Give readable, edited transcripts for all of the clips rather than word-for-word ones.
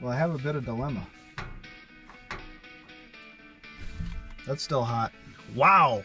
Well, I have a bit of dilemma. That's still hot. Wow!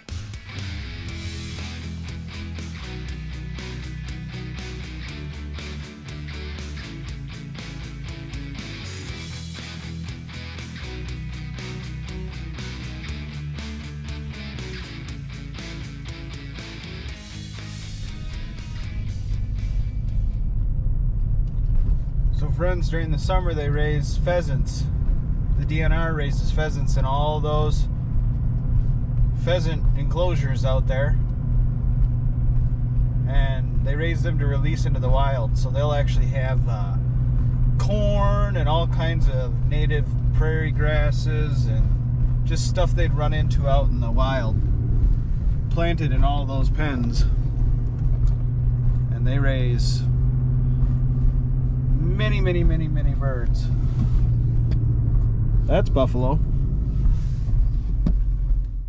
So friends, during the summer they raise pheasants. The DNR raises pheasants in all those pheasant enclosures out there, and they raise them to release into the wild. So they'll actually have corn and all kinds of native prairie grasses and just stuff they'd run into out in the wild planted in all those pens, and they raise many birds. That's buffalo.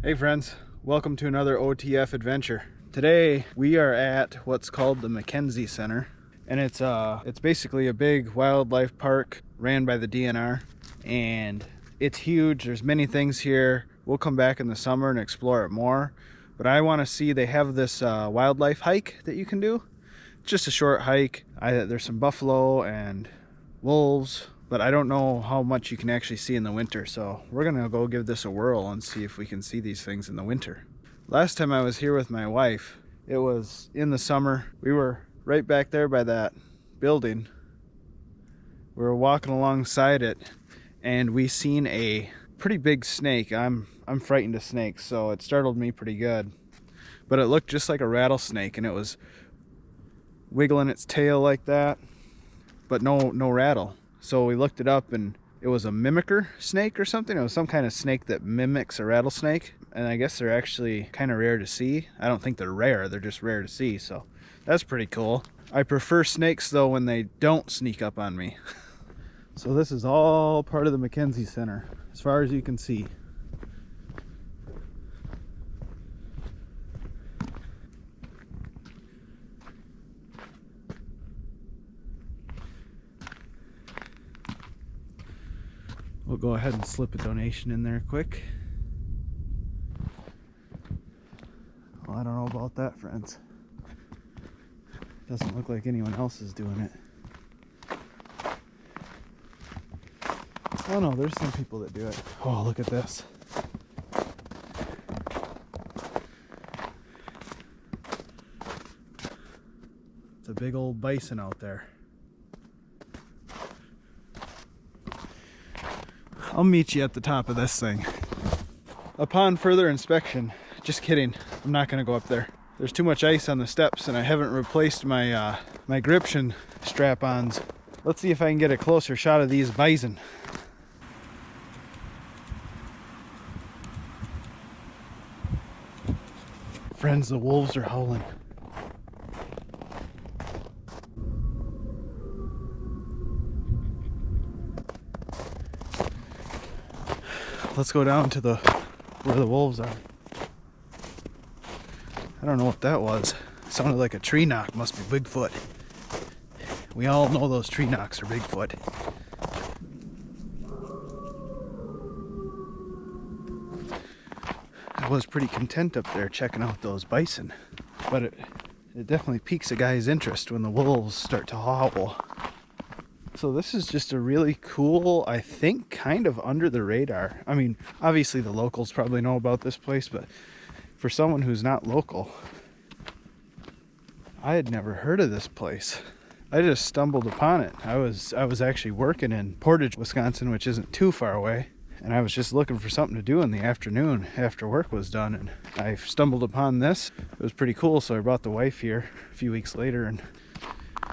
Hey friends, welcome to another OTF adventure. Today we are at what's called the McKenzie Center, and it's basically a big wildlife park ran by the DNR, and it's huge. There's many things here. We'll come back in the summer and explore it more, but I want to see, they have this wildlife hike that you can do. It's just a short hike. There's some buffalo and wolves, but I don't know how much you can actually see in the winter, so we're gonna go give this a whirl and see if we can see these things in the winter. Last time I was here with my wife, it was in the summer. We were right back there by that building. We were walking alongside it, and we seen a pretty big snake. I'm frightened of snakes, so it startled me pretty good. But it looked just like a rattlesnake, and it was wiggling its tail like that, but no rattle. So we looked it up, and it was a mimicker snake or something. It was some kind of snake that mimics a rattlesnake, and I guess they're actually kind of rare to see. I don't think they're rare, they're just rare to see, so that's pretty cool. I prefer snakes though when they don't sneak up on me. So this is all part of the McKenzie Center, as far as you can see. We'll go ahead and slip a donation in there quick. Well, I don't know about that, friends. Doesn't look like anyone else is doing it. Oh no, there's some people that do it. Oh, look at this. It's a big old bison out there. I'll meet you at the top of this thing. Upon further inspection, just kidding, I'm not gonna go up there. There's too much ice on the steps, and I haven't replaced my my gription strap-ons. Let's see if I can get a closer shot of these bison. Friends, the wolves are howling. Let's go down to where the wolves are. I don't know what that was. It sounded like a tree knock. Must be Bigfoot. We all know those tree knocks are Bigfoot. I was pretty content up there checking out those bison, but it definitely piques a guy's interest when the wolves start to howl. So this is just a really cool, I think, kind of under the radar. I mean, obviously the locals probably know about this place, but for someone who's not local, I had never heard of this place. I just stumbled upon it. I was actually working in Portage, Wisconsin, which isn't too far away, and I was just looking for something to do in the afternoon after work was done, and I stumbled upon this. It was pretty cool, so I brought the wife here a few weeks later, and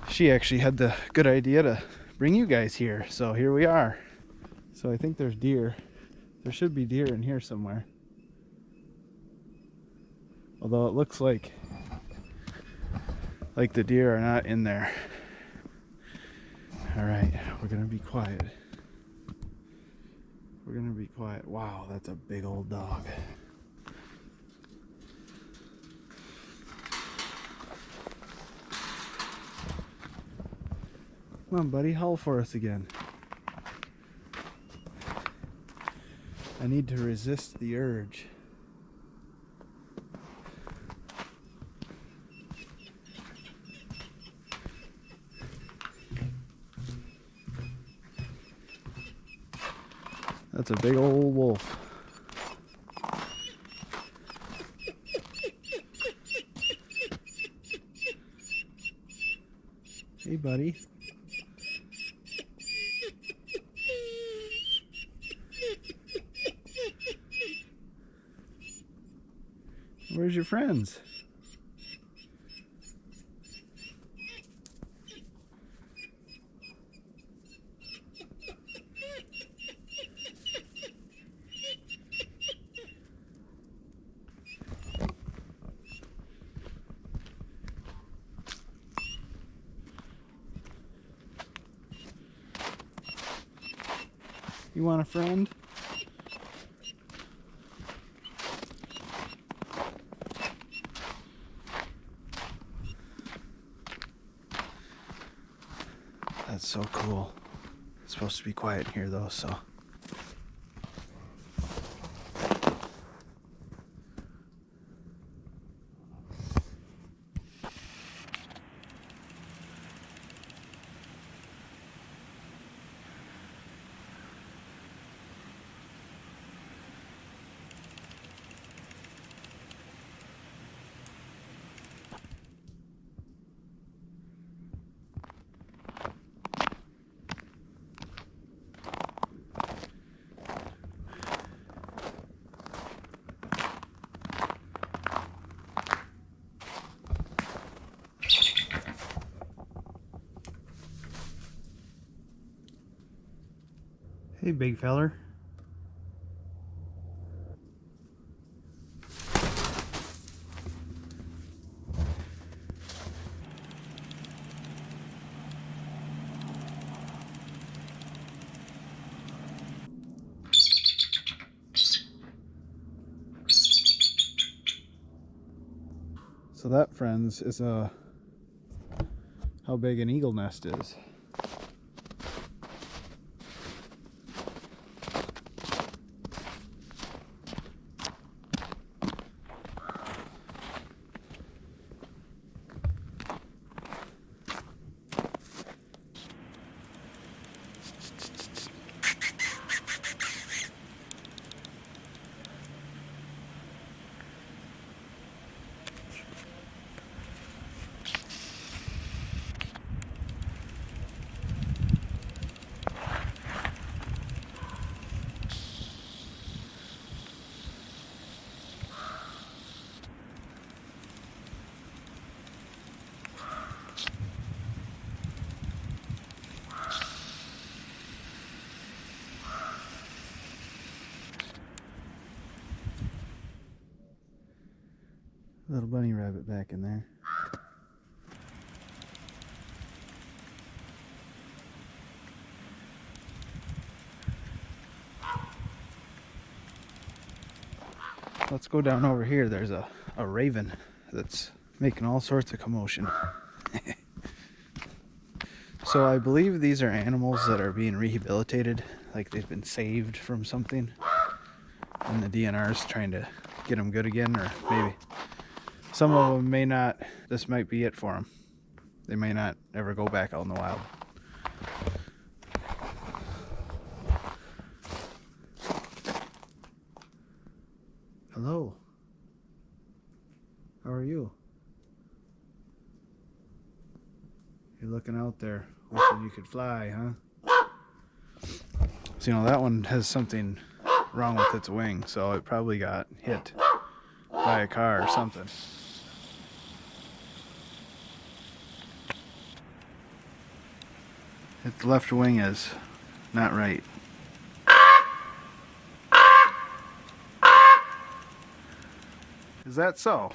she actually had the good idea to bring you guys here, so here we are. So I think there's deer. There should be deer in here somewhere, although it looks like the deer are not in there. All right, we're gonna be quiet. We're gonna be quiet. Wow, that's a big old dog. Come on, buddy, howl for us again. I need to resist the urge. That's a big old wolf. Hey, buddy. Where's your friends? You want a friend? That's so cool. It's supposed to be quiet in here though, so. Hey, big feller. So that, friends, is how big an eagle nest is. Little bunny rabbit back in there. Let's go down over here. There's a raven that's making all sorts of commotion. So I believe these are animals that are being rehabilitated, like they've been saved from something, and the DNR is trying to get them good again, or maybe some of them may not. This might be it for them. They may not ever go back out in the wild. Hello. How are you? You're looking out there, wishing you could fly, huh? So, you know, that one has something wrong with its wing, so it probably got hit by a car or something. Its left wing is not right. Is that so?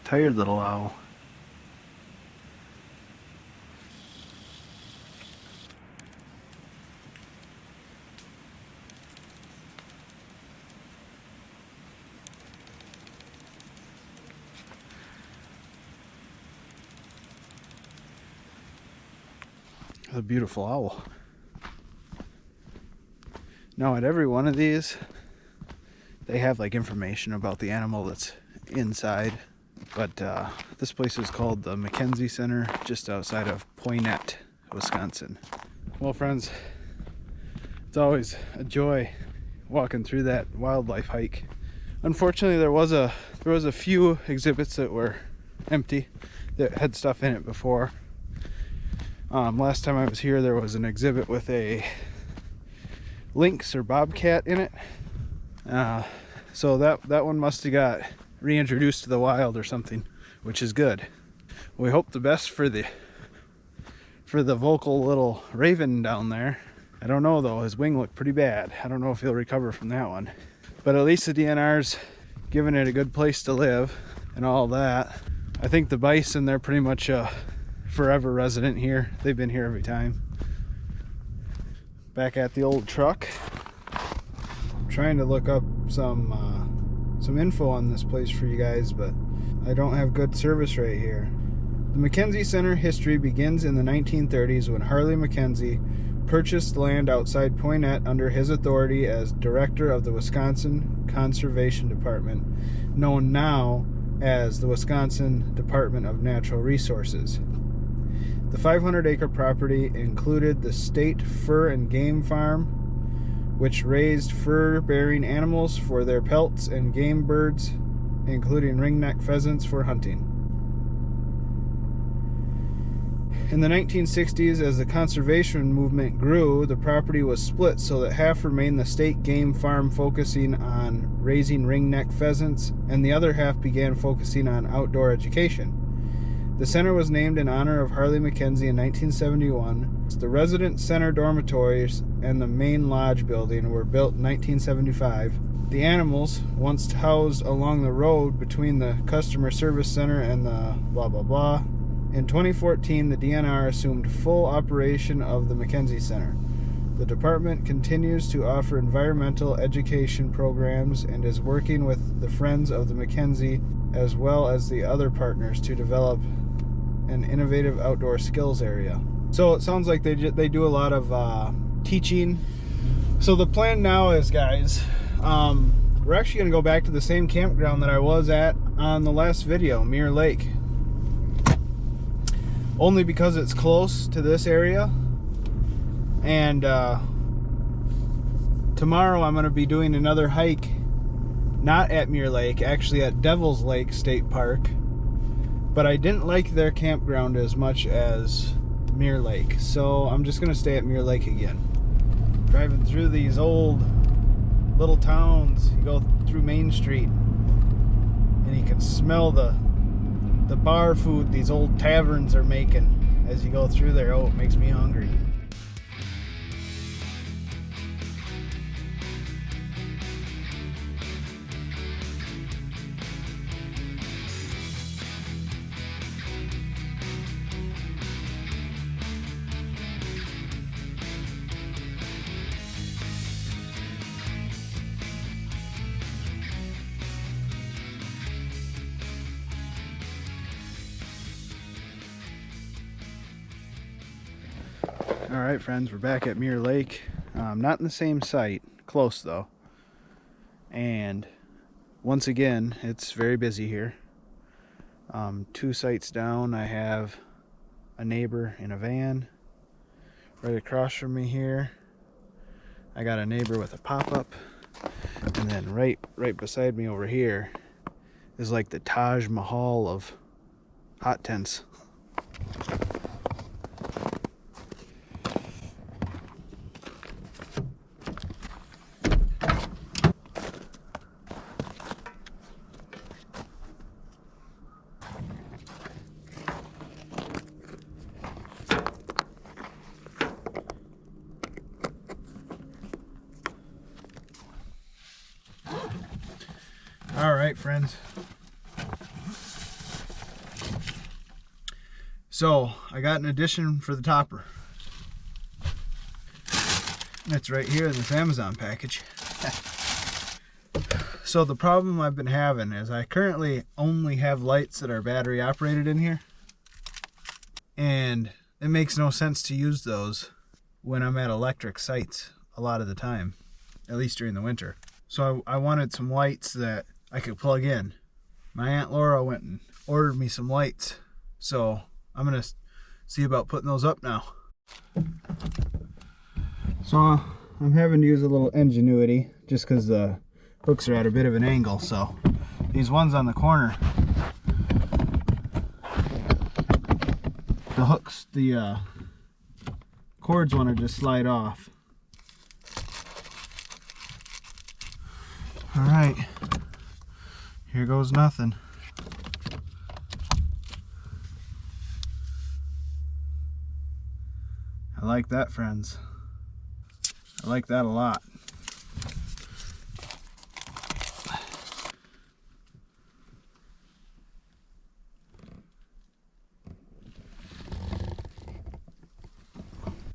Tired little owl. A beautiful owl. Now at every one of these, they have like information about the animal that's inside. But this place is called the McKenzie Center, just outside of Poynette, Wisconsin. Well, friends, it's always a joy walking through that wildlife hike. Unfortunately, there was a few exhibits that were empty that had stuff in it before. Last time I was here, there was an exhibit with a lynx or bobcat in it. So that one must have got reintroduced to the wild or something, which is good. We hope the best for the vocal little raven down there. I don't know though, his wing looked pretty bad. I don't know if he'll recover from that one. But at least the DNR's giving it a good place to live and all that. I think the bison, they're pretty much forever resident here. They've been here every time. Back at the old truck, I'm trying to look up some info on this place for you guys, but I don't have good service right here. The McKenzie Center history begins in the 1930s when Harley McKenzie purchased land outside Poynette under his authority as director of the Wisconsin Conservation Department, known now as the Wisconsin Department of Natural Resources. The 500-acre property included the State Fur and Game Farm, which raised fur-bearing animals for their pelts and game birds, including ringneck pheasants for hunting. In the 1960s, as the conservation movement grew, the property was split so that half remained the state game farm focusing on raising ringneck pheasants, and the other half began focusing on outdoor education. The center was named in honor of Harley McKenzie in 1971. The resident center dormitories and the main lodge building were built in 1975. The animals, once housed along the road between the customer service center and the blah blah blah. In 2014, the DNR assumed full operation of the McKenzie Center. The department continues to offer environmental education programs and is working with the Friends of the McKenzie as well as the other partners to develop an innovative outdoor skills area. So it sounds like they do a lot of teaching. So the plan now is, guys, we're actually going to go back to the same campground that I was at on the last video, Mirror Lake. Only because it's close to this area. And tomorrow I'm going to be doing another hike, not at Mirror Lake, actually at Devil's Lake State Park. But I didn't like their campground as much as Mirror Lake, so I'm just going to stay at Mirror Lake again. Driving through these old little towns, you go through Main Street, and you can smell the bar food these old taverns are making as you go through there. Oh, it makes me hungry. Alright friends, we're back at Mirror Lake. Not in the same site, close though. And once again, it's very busy here. 2 sites down, I have a neighbor in a van. Right across from me here, I got a neighbor with a pop-up. And then right beside me over here is like the Taj Mahal of hot tents. All right, friends. So I got an addition for the topper. It's right here in this Amazon package. So the problem I've been having is I currently only have lights that are battery operated in here. And it makes no sense to use those when I'm at electric sites a lot of the time, at least during the winter. So I wanted some lights that I could plug in. My Aunt Laura went and ordered me some lights. So I'm gonna see about putting those up now. So I'm having to use a little ingenuity just because the hooks are at a bit of an angle. So these ones on the corner, the hooks, the cords want to just slide off. All right, here goes nothing. I like that, friends. I like that a lot.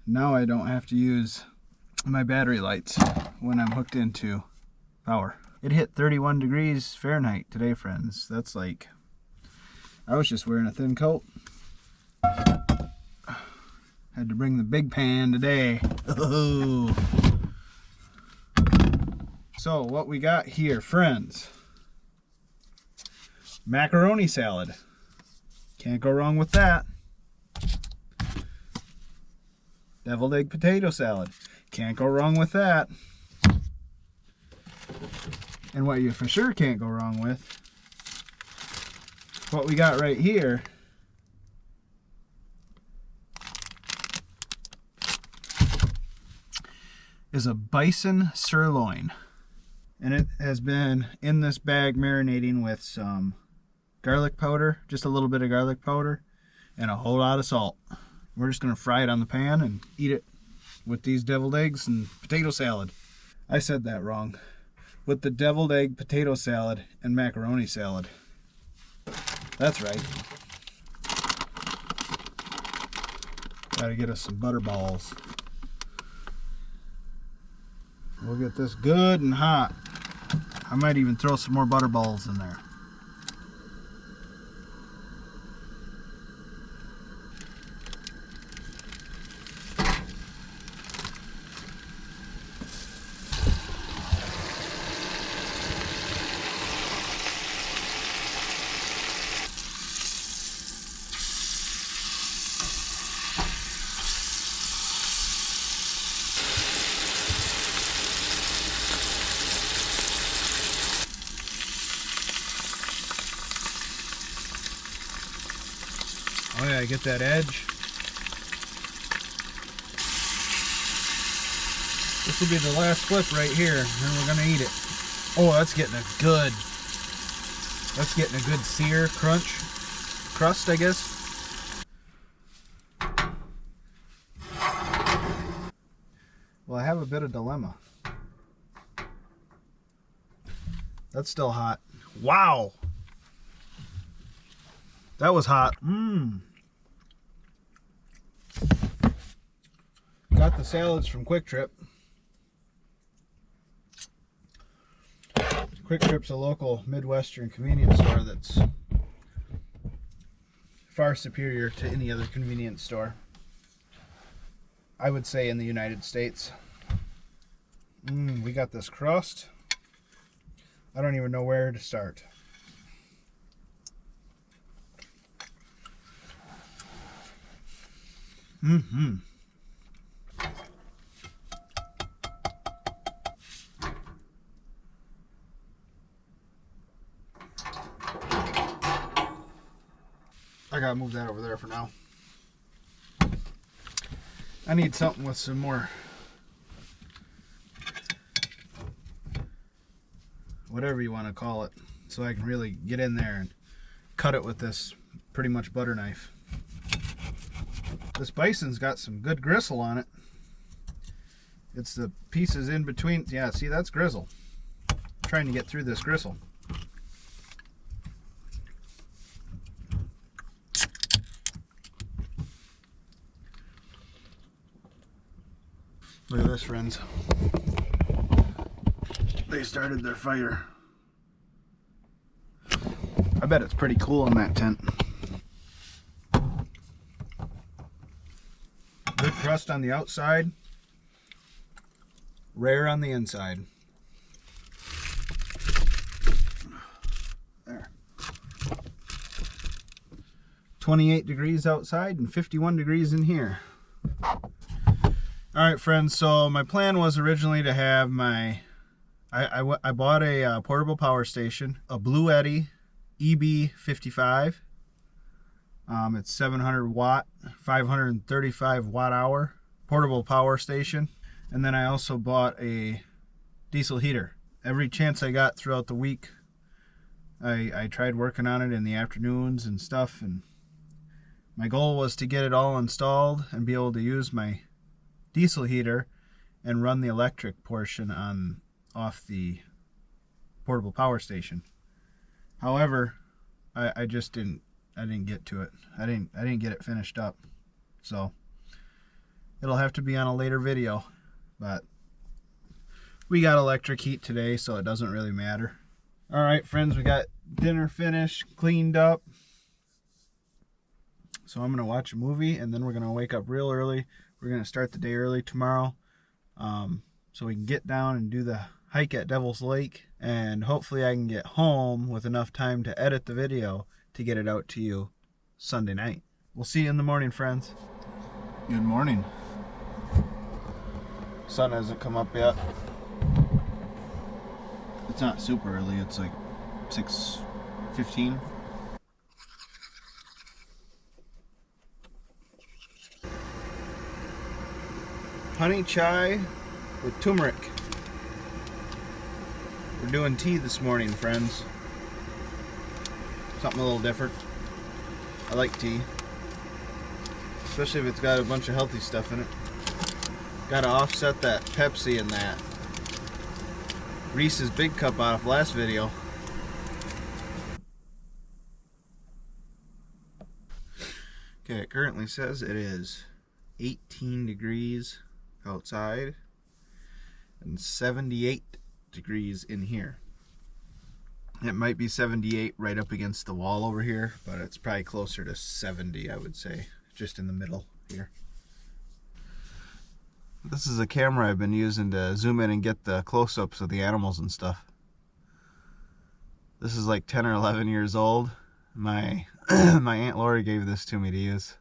Now I don't have to use my battery lights when I'm hooked into power. It hit 31 degrees Fahrenheit today, friends. That's like, I was just wearing a thin coat. Had to bring the big pan today. Oh. So what we got here, friends. Macaroni salad. Can't go wrong with that. Deviled egg potato salad. Can't go wrong with that. And what you for sure can't go wrong with, what we got right here, is a bison sirloin. And it has been in this bag marinating with some garlic powder, just a little bit of garlic powder, and a whole lot of salt. We're just going to fry it on the pan and eat it with these deviled eggs and potato salad. I said that wrong. With the deviled egg potato salad and macaroni salad. That's right. Gotta get us some butter balls. We'll get this good and hot. I might even throw some more butter balls in there. Oh yeah, get that edge. This will be the last flip right here, and we're gonna eat it. Oh, that's getting a good sear crust, I guess. Well, I have a bit of dilemma. That's still hot. Wow! That was hot. Got the salads from Quick Trip. Quick Trip's a local Midwestern convenience store that's far superior to any other convenience store, I would say, in the United States. We got this crust. I don't even know where to start. I gotta move that over there for now. I need something with some more, whatever you want to call it, so I can really get in there and cut it with this pretty much butter knife. This bison's got some good gristle on it. It's the pieces in between. Yeah, see, that's gristle. I'm trying to get through this gristle. Look at this, friends. They started their fire. I bet it's pretty cool in that tent. Good crust on the outside, rare on the inside. There. 28 degrees outside and 51 degrees in here. Alright friends, so my plan was originally to have my, I bought a portable power station, a Blue Eddy EB55. It's 700 watt, 535 watt hour portable power station. And then I also bought a diesel heater. Every chance I got throughout the week, I tried working on it in the afternoons and stuff. And my goal was to get it all installed and be able to use my diesel heater and run the electric portion off the portable power station. However, I just didn't get to it. I didn't get it finished up. So it'll have to be on a later video, but we got electric heat today, so it doesn't really matter. All right, friends, we got dinner finished, cleaned up. So I'm gonna watch a movie and then we're gonna wake up real early. We're gonna start the day early tomorrow, so we can get down and do the hike at Devil's Lake, and hopefully I can get home with enough time to edit the video to get it out to you Sunday night. We'll see you in the morning, friends. Good morning. Sun hasn't come up yet. It's not super early, it's like 6:15. Honey chai with turmeric. We're doing tea this morning, friends. Something a little different. I like tea, especially if it's got a bunch of healthy stuff in it. Gotta offset that Pepsi and that Reese's Big Cup out of last video. Okay, it currently says it is 18 degrees outside and 78 degrees in here. It might be 78 right up against the wall over here, but it's probably closer to 70, I would say, just in the middle here. This is a camera I've been using to zoom in and get the close-ups of the animals and stuff. This is like 10 or 11 years old. My Aunt Lori gave this to me to use.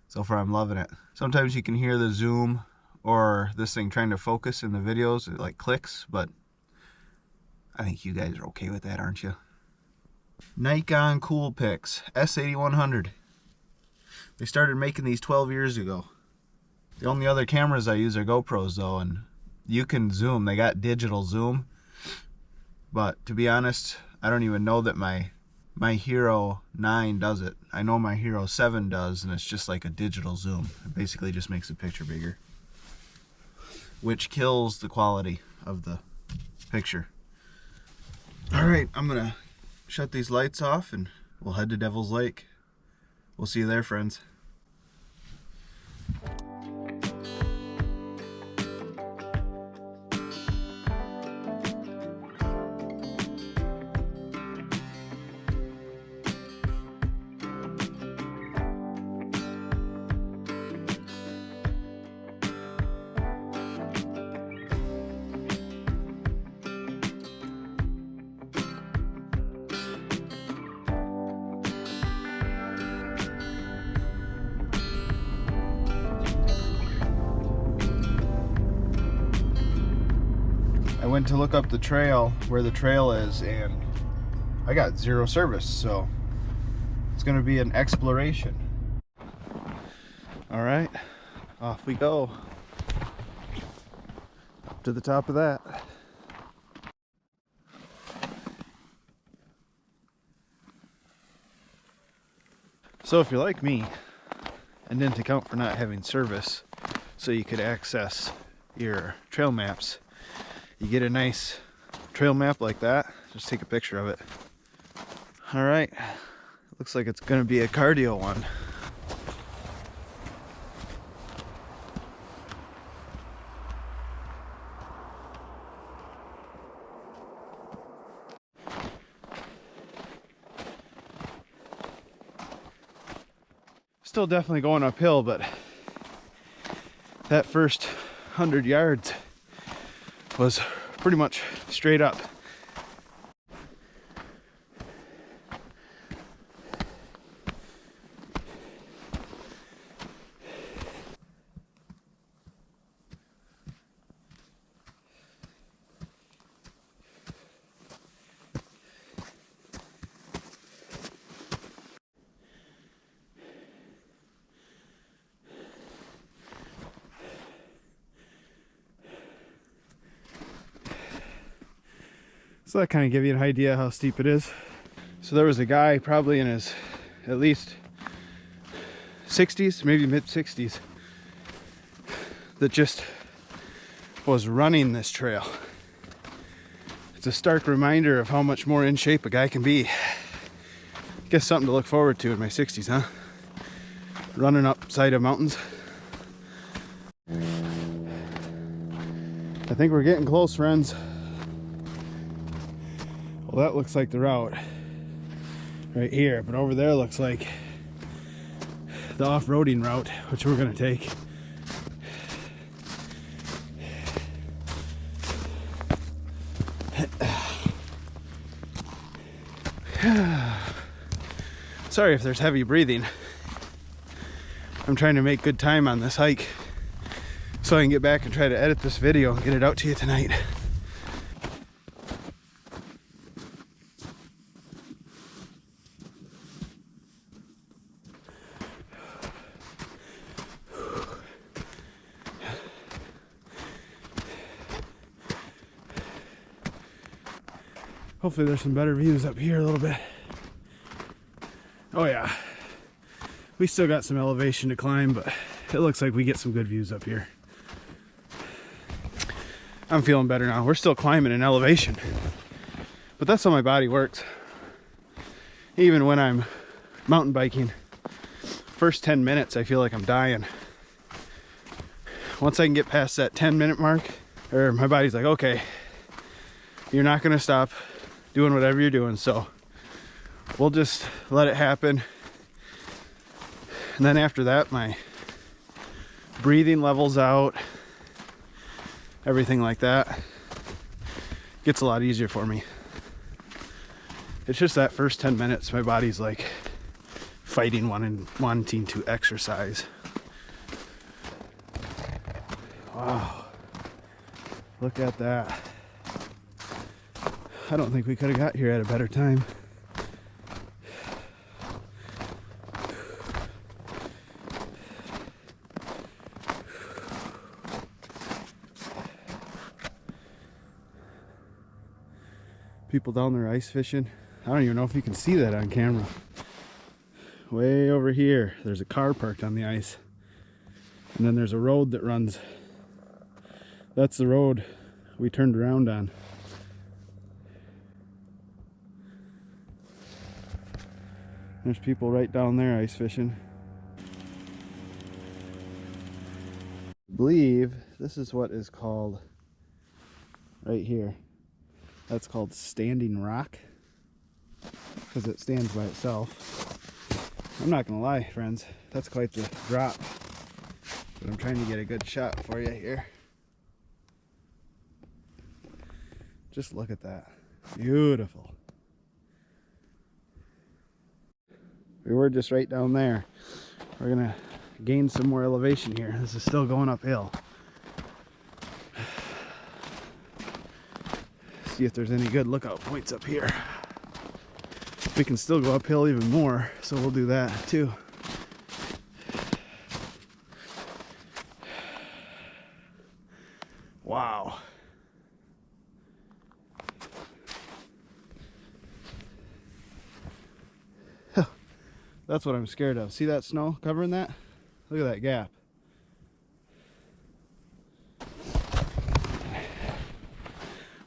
So far I'm loving it. Sometimes you can hear the zoom or this thing trying to focus in the videos. It like clicks, but I think you guys are okay with that, aren't you? Nikon Coolpix S8100. They started making these 12 years ago. The only other cameras I use are GoPros though, and you can zoom. They got digital zoom. But to be honest, I don't even know that my Hero 9 does it. I know my Hero 7 does, and it's just like a digital zoom. It basically just makes the picture bigger, which kills the quality of the picture. Alright, I'm gonna shut these lights off and we'll head to Devil's Lake. We'll see you there, friends. I went to look up the trail, where the trail is, and I got zero service, so it's gonna be an exploration. All right, off we go. Up to the top of that. So if you're like me and didn't account for not having service so you could access your trail maps, you get a nice trail map like that. Just take a picture of it. All right, looks like it's gonna be a cardio one. still definitely going uphill, but that first 100 yards was pretty much straight up. So that kind of gives you an idea how steep it is. So there was a guy probably in his at least 60s, maybe mid 60s, that just was running this trail. It's a stark reminder of how much more in shape a guy can be. Guess something to look forward to in my 60s, huh? Running up side of mountains. I think we're getting close, friends. Well, that looks like the route right here, but over there looks like the off-roading route, which we're gonna take. Sorry if there's heavy breathing. I'm trying to make good time on this hike so I can get back and try to edit this video and get it out to you tonight. Hopefully there's some better views up here a little bit. Oh yeah, we still got some elevation to climb, but it looks like we get some good views up here. I'm feeling better now. We're still climbing in elevation, but that's how my body works. Even when I'm mountain biking, first 10 minutes I feel like I'm dying. Once I can get past that 10-minute mark, or my body's like, okay, you're not gonna stop doing whatever you're doing, so we'll just let it happen. And then after that, my breathing levels out, everything like that gets a lot easier for me. It's just that first 10 minutes my body's like fighting wanting to exercise. Wow, look at that. I don't think we could have got here at a better time. People down there ice fishing. I don't even know if you can see that on camera. Way over here, there's a car parked on the ice. And then there's a road that runs. That's the road we turned around on. There's people right down there ice fishing. I believe this is what is called right here. That's called standing rock because it stands by itself. I'm not gonna lie, friends, that's quite the drop, but I'm trying to get a good shot for you here. Just look at that. Beautiful. We were just right down there. We're gonna gain some more elevation here. This is still going uphill. See if there's any good lookout points up here. We can still go uphill even more, so we'll do that too. Wow. That's what I'm scared of. See that snow covering that? Look at that gap.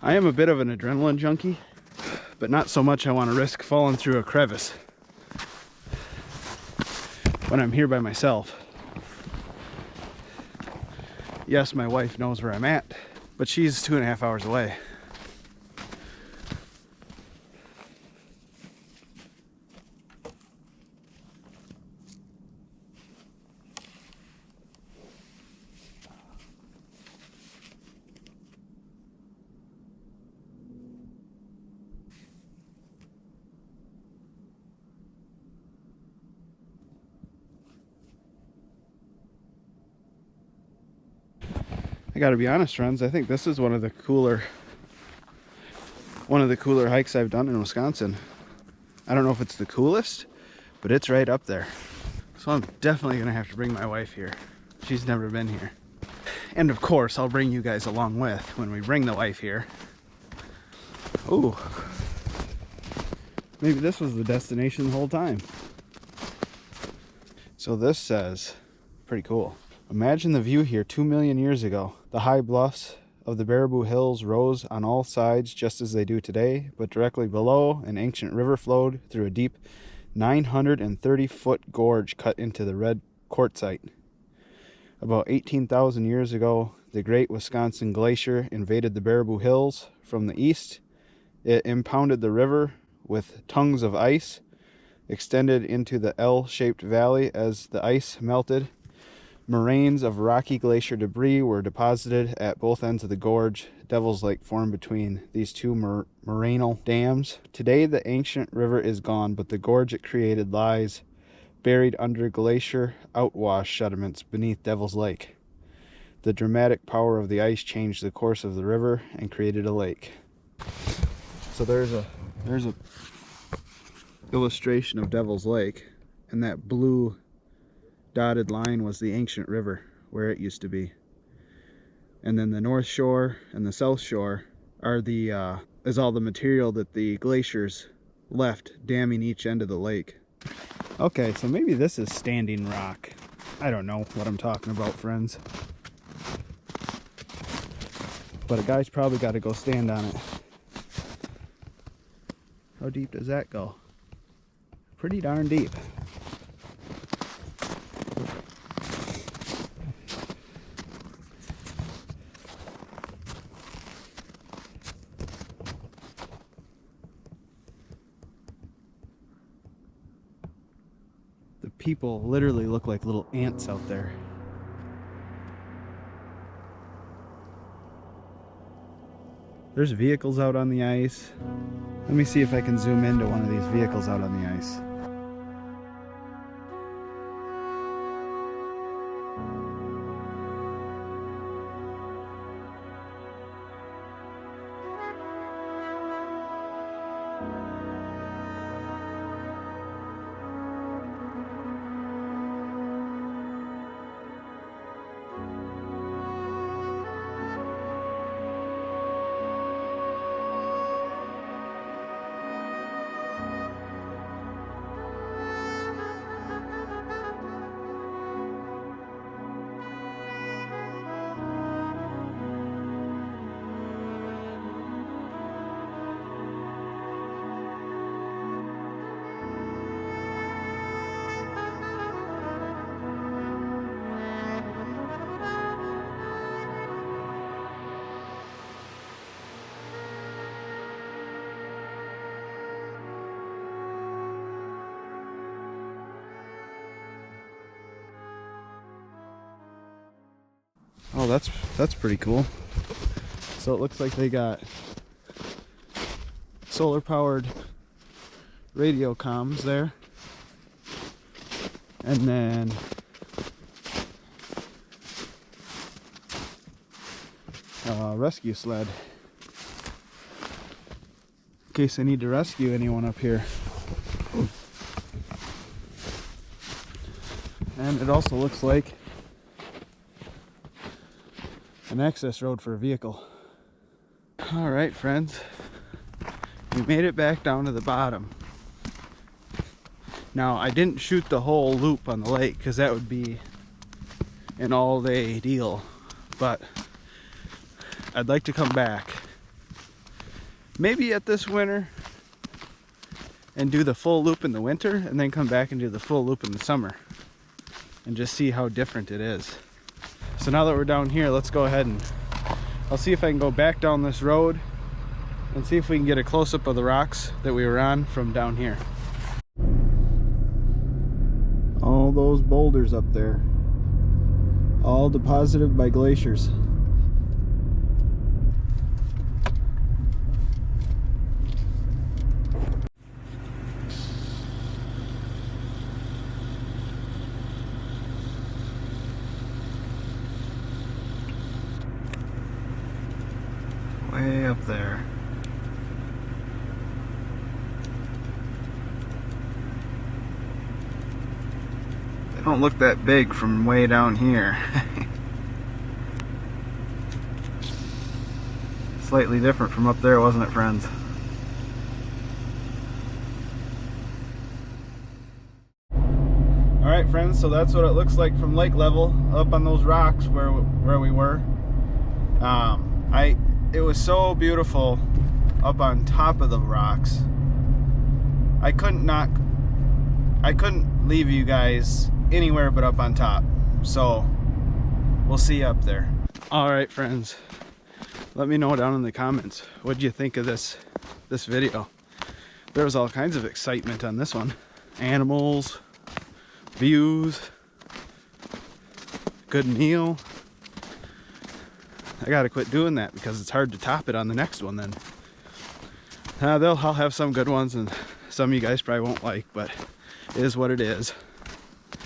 I am a bit of an adrenaline junkie, but not so much I want to risk falling through a crevice when I'm here by myself. Yes, my wife knows where I'm at, but she's 2.5 hours away. gotta be honest, friends, I think this is one of the cooler hikes I've done in Wisconsin. I don't know if it's the coolest, but it's right up there. So I'm definitely gonna have to bring my wife here. She's never been here. And of course, I'll bring you guys along with when we bring the wife here. Ooh. Maybe this was the destination the whole time. So this says, pretty cool. Imagine the view here 2 million years ago. The high bluffs of the Baraboo Hills rose on all sides just as they do today, but directly below, an ancient river flowed through a deep 930-foot gorge cut into the red quartzite. About 18,000 years ago, the Great Wisconsin Glacier invaded the Baraboo Hills from the east. It impounded the river with tongues of ice, extended into the L-shaped valley as the ice melted. Moraines of rocky glacier debris were deposited at both ends of the gorge. Devil's Lake formed between these two morainal dams. Today, the ancient river is gone, but the gorge it created lies buried under glacier outwash sediments beneath Devil's Lake. The dramatic power of the ice changed the course of the river and created a lake. So there's a illustration of Devil's Lake, and that blue dotted line was the ancient river where it used to be. And then the north shore and the south shore are is all the material that the glaciers left damming each end of the lake. Okay, so maybe this is standing rock. I don't know what I'm talking about, friends. But a guy's probably got to go stand on it. How deep does that go? Pretty darn deep. The people literally look like little ants out there. There's vehicles out on the ice. Let me see if I can zoom into one of these vehicles out on the ice. Oh, that's pretty cool. So it looks like they got solar powered radio comms there, and then a rescue sled in case I need to rescue anyone up here. And it also looks like an access road for a vehicle. All right, friends, we made it back down to the bottom. Now, I didn't shoot the whole loop on the lake because that would be an all-day deal, but I'd like to come back maybe at this winter and do the full loop in the winter, and then come back and do the full loop in the summer and just see how different it is. So now that we're down here, let's go ahead and I'll see if I can go back down this road and see if we can get a close-up of the rocks that we were on from down here. All those boulders up there, all deposited by glaciers. way up there. They don't look that big from way down here. Slightly different from up there, wasn't it, friends? Alright friends, so that's what it looks like from lake level up on those rocks where we were. It was so beautiful up on top of the rocks. I couldn't leave you guys anywhere but up on top. So we'll see you up there. Alright friends, let me know down in the comments, what did you think of this video? There was all kinds of excitement on this one. Animals, views, good meal. I gotta quit doing that because it's hard to top it on the next one then. I'll have some good ones and some you guys probably won't like, but it is what it is.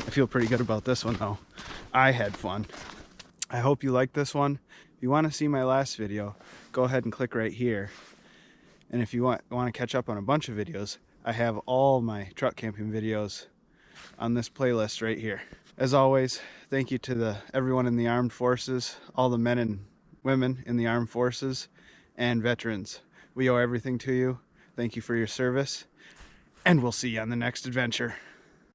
I feel pretty good about this one though. I had fun. I hope you liked this one. If you want to see my last video, go ahead and click right here. And if you want to catch up on a bunch of videos, I have all my truck camping videos on this playlist right here. As always, thank you to everyone in the armed forces, all the men and women in the armed forces, and veterans. We owe everything to you. Thank you for your service, and we'll see you on the next adventure.